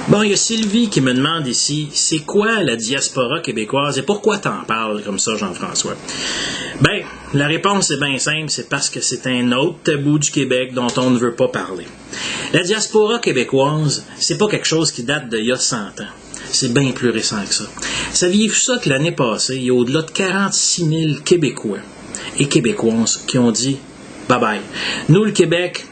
Bon, il y a Sylvie qui me demande ici, c'est quoi la diaspora québécoise et pourquoi t'en parles comme ça, Jean-François? Ben, la réponse est bien simple, c'est parce que c'est un autre tabou du Québec dont on ne veut pas parler. La diaspora québécoise, c'est pas quelque chose qui date d'il y a 100 ans. C'est bien plus récent que ça. Saviez-vous ça que l'année passée, il y a au-delà de 46 000 Québécois et Québécoises qui ont dit « bye-bye ». Nous, le Québec,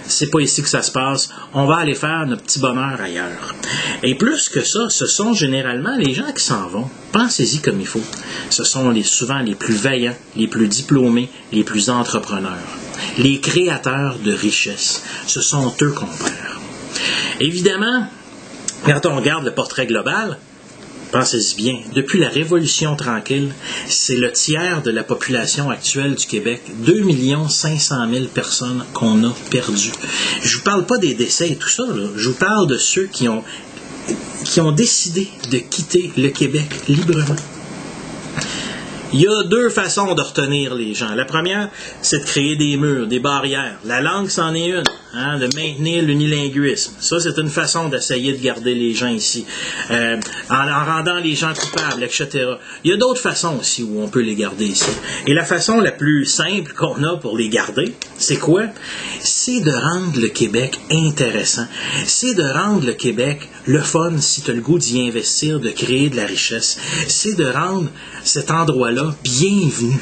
c'est pas ici que ça se passe, on va aller faire notre petit bonheur ailleurs. Et plus que ça, ce sont généralement les gens qui s'en vont. Pensez-y comme il faut. Ce sont souvent les plus vaillants, les plus diplômés, les plus entrepreneurs. Les créateurs de richesses. Ce sont eux qu'on perd. Évidemment, quand on regarde le portrait global, pensez-y bien, depuis la Révolution tranquille, c'est le tiers de la population actuelle du Québec, 2 500 000 personnes qu'on a perdues. Je ne vous parle pas des décès et tout ça, là. Je vous parle de ceux qui ont décidé de quitter le Québec librement. Il y a deux façons de retenir les gens. La première, c'est de créer des murs, des barrières. La langue, c'en est une, de maintenir l'unilinguisme. Ça, c'est une façon d'essayer de garder les gens ici, en rendant les gens coupables, etc. Il y a d'autres façons aussi où on peut les garder ici. Et la façon la plus simple qu'on a pour les garder, c'est quoi? C'est de rendre le Québec intéressant. C'est de rendre le Québec le fun si tu as le goût d'y investir, de créer de la richesse. C'est de rendre cet endroit-là bienvenu.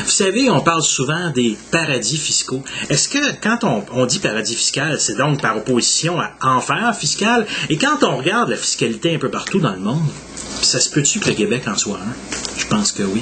Vous savez, on parle souvent des paradis fiscaux. Est-ce que quand on dit paradis fiscal, c'est donc par opposition à enfer fiscal? Et quand on regarde la fiscalité un peu partout dans le monde, ça se peut-tu que le Québec en soit un? Je pense que oui.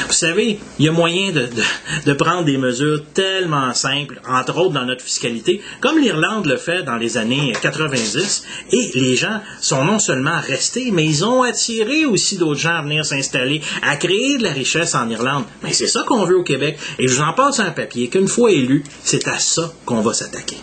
Vous savez, il y a moyen de prendre des mesures tellement simples, entre autres dans notre fiscalité, comme l'Irlande le fait dans les années 90, et les gens sont non seulement restés, mais ils ont attiré aussi d'autres gens à venir s'installer, à créer de la richesse en Irlande. Mais c'est ça qu'on veut au Québec, et je vous en passe un papier qu'une fois élu, c'est à ça qu'on va s'attaquer.